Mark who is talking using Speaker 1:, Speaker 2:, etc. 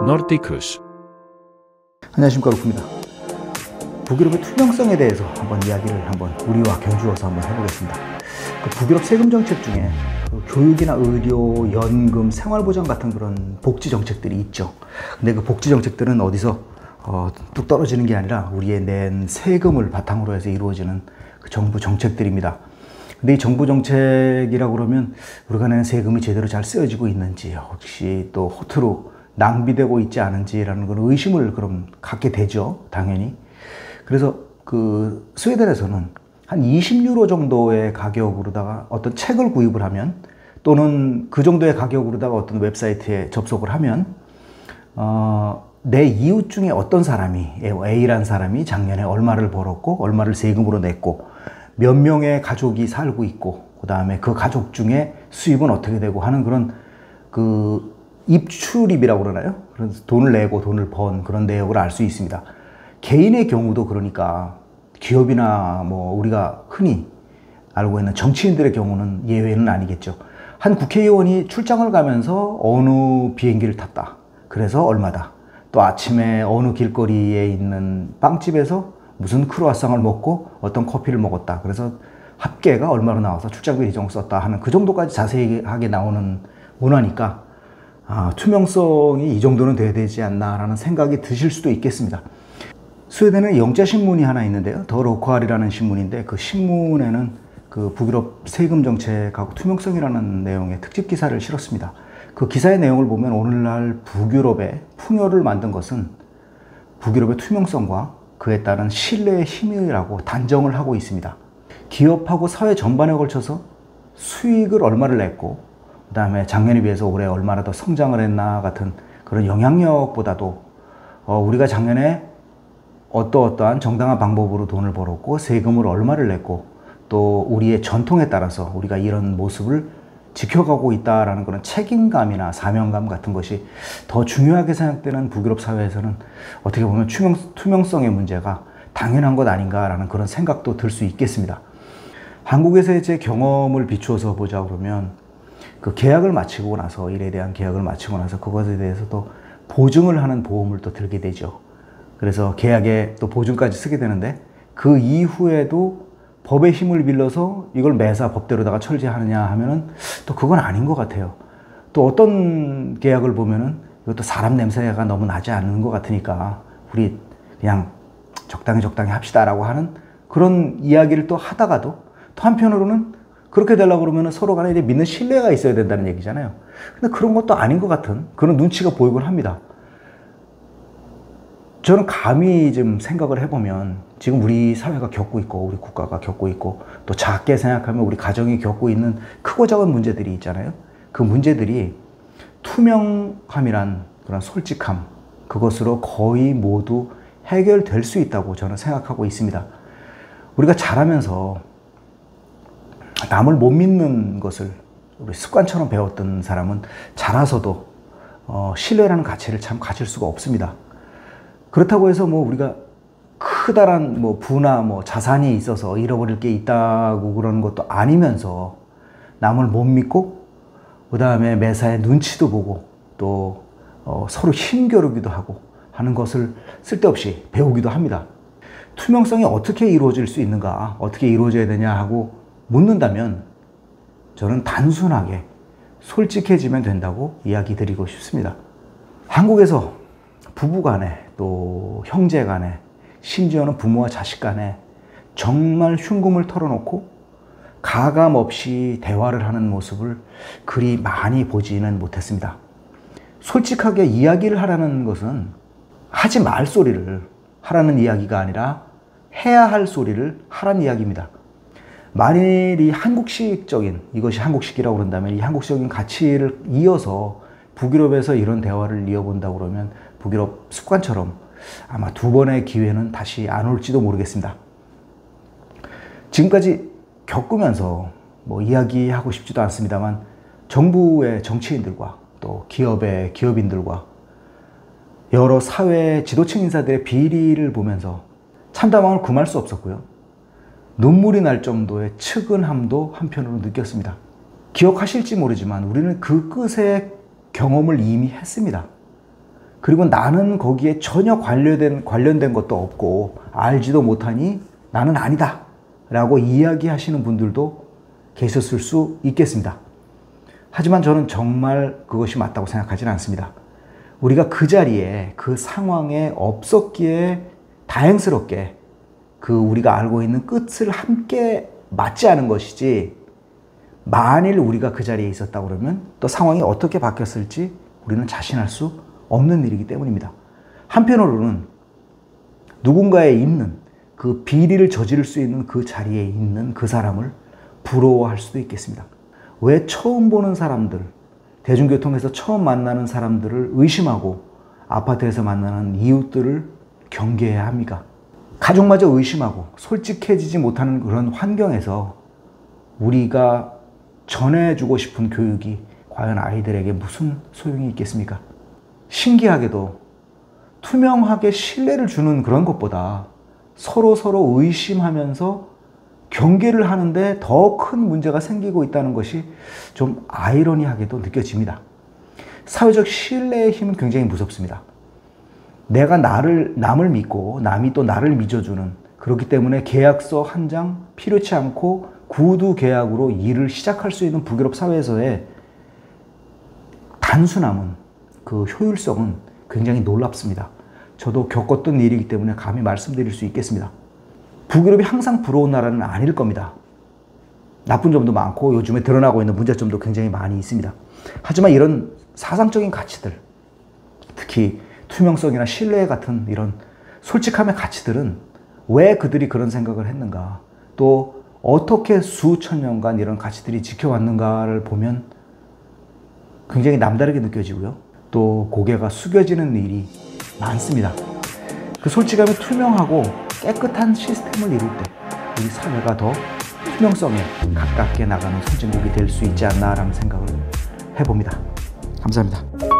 Speaker 1: Nordicus.
Speaker 2: 안녕하십니까, 루프입니다. 북유럽의 투명성에 대해서 이야기를 우리와 견주어서 해보겠습니다. 북유럽 세금 정책 중에 교육이나 의료, 연금, 생활보장 같은 그런 복지 정책들이 있죠. 근데 그 복지 정책들은 어디서 뚝 떨어지는 게 아니라 우리의 낸 세금을 바탕으로 해서 이루어지는 그 정부 정책들입니다. 근데 이 정부 정책이라고 그러면 우리가 내는 세금이 제대로 잘 쓰여지고 있는지, 혹시 또 허투루 낭비되고 있지 않은지라는 그런 의심을 그럼 갖게 되죠, 당연히. 그래서 그 스웨덴에서는 한 20유로 정도의 가격으로다가 어떤 책을 구입을 하면, 또는 그 정도의 가격으로다가 어떤 웹사이트에 접속을 하면, 내 이웃 중에 어떤 사람이, A라는 사람이 작년에 얼마를 벌었고 얼마를 세금으로 냈고 몇 명의 가족이 살고 있고, 그 다음에 그 가족 중에 수입은 어떻게 되고 하는 그런 그 입출입이라고 그러나요? 그래서 돈을 내고 돈을 번 그런 내역을 알 수 있습니다. 개인의 경우도 그러니까, 기업이나 우리가 흔히 알고 있는 정치인들의 경우는 예외는 아니겠죠. 한 국회의원이 출장을 가면서 어느 비행기를 탔다, 그래서 얼마다. 또 아침에 어느 길거리에 있는 빵집에서 무슨 크루아상을 먹고 어떤 커피를 먹었다, 그래서 합계가 얼마로 나와서 출장비 이 정도 썼다 하는 그 정도까지 자세하게 나오는 문화니까, 투명성이 이 정도는 돼야 되지 않나 라는 생각이 드실 수도 있겠습니다. 스웨덴에 영자신문이 하나 있는데요, 더 로컬이라는 신문인데, 그 신문에는 그 북유럽 세금 정책하고 투명성이라는 내용의 특집 기사를 실었습니다. 그 기사의 내용을 보면 오늘날 북유럽의 풍요를 만든 것은 북유럽의 투명성과 그에 따른 신뢰의 힘이라고 단정을 하고 있습니다. 기업하고 사회 전반에 걸쳐서 수익을 얼마를 냈고, 그 다음에 작년에 비해서 올해 얼마나 더 성장을 했나 같은 그런 영향력보다도 우리가 작년에 어떠한 정당한 방법으로 돈을 벌었고 세금을 얼마를 냈고, 또 우리의 전통에 따라서 우리가 이런 모습을 지켜가고 있다라는 그런 책임감이나 사명감 같은 것이 더 중요하게 생각되는 북유럽 사회에서는 어떻게 보면 투명성의 문제가 당연한 것 아닌가라는 그런 생각도 들 수 있겠습니다. 한국에서의 제 경험을 비추어서 보자 그러면, 그 계약을 마치고 나서, 일에 대한 계약을 마치고 나서 그것에 대해서도 보증을 하는 보험을 또 들게 되죠. 그래서 계약에 또 보증까지 쓰게 되는데, 그 이후에도 법의 힘을 빌려서 이걸 매사 법대로다가 철저하느냐 하면은 또 그건 아닌 것 같아요. 또 어떤 계약을 보면은 이것도 사람 냄새가 너무 나지 않는 것 같으니까 우리 그냥 적당히 합시다라고 하는 그런 이야기를 또 하다가도, 또 한편으로는 그렇게 되려고 그러면은 서로 간에 이제 믿는 신뢰가 있어야 된다는 얘기잖아요. 근데 그런 것도 아닌 것 같은 그런 눈치가 보이곤 합니다. 저는 감히 좀 생각을 해보면, 지금 우리 사회가 겪고 있고 우리 국가가 겪고 있고, 또 작게 생각하면 우리 가정이 겪고 있는 크고 작은 문제들이 있잖아요. 그 문제들이 투명함이란 그런 솔직함, 그것으로 거의 모두 해결될 수 있다고 저는 생각하고 있습니다. 우리가 자라면서 남을 못 믿는 것을 우리 습관처럼 배웠던 사람은 자라서도 신뢰라는 가치를 참 가질 수가 없습니다. 그렇다고 해서 우리가 크다란 부나 자산이 있어서 잃어버릴 게 있다고 그러는 것도 아니면서, 남을 못 믿고 그 다음에 매사에 눈치도 보고 또 서로 힘겨루기도 하고 하는 것을 쓸데없이 배우기도 합니다. 투명성이 어떻게 이루어질 수 있는가, 어떻게 이루어져야 되냐 하고 묻는다면, 저는 단순하게 솔직해지면 된다고 이야기 드리고 싶습니다. 한국에서 부부 간에, 또 형제 간에, 심지어는 부모와 자식 간에 정말 흉금을 털어놓고 가감 없이 대화를 하는 모습을 그리 많이 보지는 못했습니다. 솔직하게 이야기를 하라는 것은 하지 말 소리를 하라는 이야기가 아니라 해야 할 소리를 하라는 이야기입니다. 만일 이 한국식적인, 이것이 한국식이라고 그런다면 이 한국적인 가치를 이어서 북유럽에서 이런 대화를 이어본다고 그러면 북유럽 습관처럼 아마 두 번의 기회는 다시 안 올지도 모르겠습니다. 지금까지 겪으면서 이야기하고 싶지도 않습니다만, 정부의 정치인들과 또 기업의 기업인들과 여러 사회 지도층 인사들의 비리를 보면서 참담함을 금할 수 없었고요, 눈물이 날 정도의 측은함도 한편으로 느꼈습니다. 기억하실지 모르지만 우리는 그 끝의 경험을 이미 했습니다. 그리고 나는 거기에 전혀 관련된 것도 없고 알지도 못하니 나는 아니다 라고 이야기하시는 분들도 계셨을 수 있겠습니다. 하지만 저는 정말 그것이 맞다고 생각하지는 않습니다. 우리가 그 자리에 그 상황에 없었기에 다행스럽게 그 우리가 알고 있는 끝을 함께 맞지 않은 것이지, 만일 우리가 그 자리에 있었다 그러면 또 상황이 어떻게 바뀌었을지 우리는 자신할 수 없는 일이기 때문입니다. 한편으로는 누군가에 있는 그 비리를 저지를 수 있는 그 자리에 있는 그 사람을 부러워할 수도 있겠습니다. 왜 처음 보는 사람들, 대중교통에서 처음 만나는 사람들을 의심하고 아파트에서 만나는 이웃들을 경계해야 합니까? 가족마저 의심하고 솔직해지지 못하는 그런 환경에서 우리가 전해주고 싶은 교육이 과연 아이들에게 무슨 소용이 있겠습니까? 신기하게도 투명하게 신뢰를 주는 그런 것보다 서로 의심하면서 경계를 하는데 더 큰 문제가 생기고 있다는 것이 좀 아이러니하게도 느껴집니다. 사회적 신뢰의 힘은 굉장히 무섭습니다. 내가 남을 믿고 남이 또 나를 믿어주는, 그렇기 때문에 계약서 한 장 필요치 않고 구두 계약으로 일을 시작할 수 있는 북유럽 사회에서의 단순함은, 그 효율성은 굉장히 놀랍습니다. 저도 겪었던 일이기 때문에 감히 말씀드릴 수 있겠습니다. 북유럽이 항상 부러운 나라는 아닐 겁니다. 나쁜 점도 많고 요즘에 드러나고 있는 문제점도 굉장히 많이 있습니다. 하지만 이런 사상적인 가치들, 특히 투명성이나 신뢰 같은 이런 솔직함의 가치들은 왜 그들이 그런 생각을 했는가, 또 어떻게 수천 년간 이런 가치들이 지켜왔는가를 보면 굉장히 남다르게 느껴지고요. 또 고개가 숙여지는 일이 많습니다. 그 솔직함이 투명하고 깨끗한 시스템을 이룰 때 우리 사회가 더 투명성에 가깝게 나가는 선진국이 될 수 있지 않나라는 생각을 해봅니다. 감사합니다.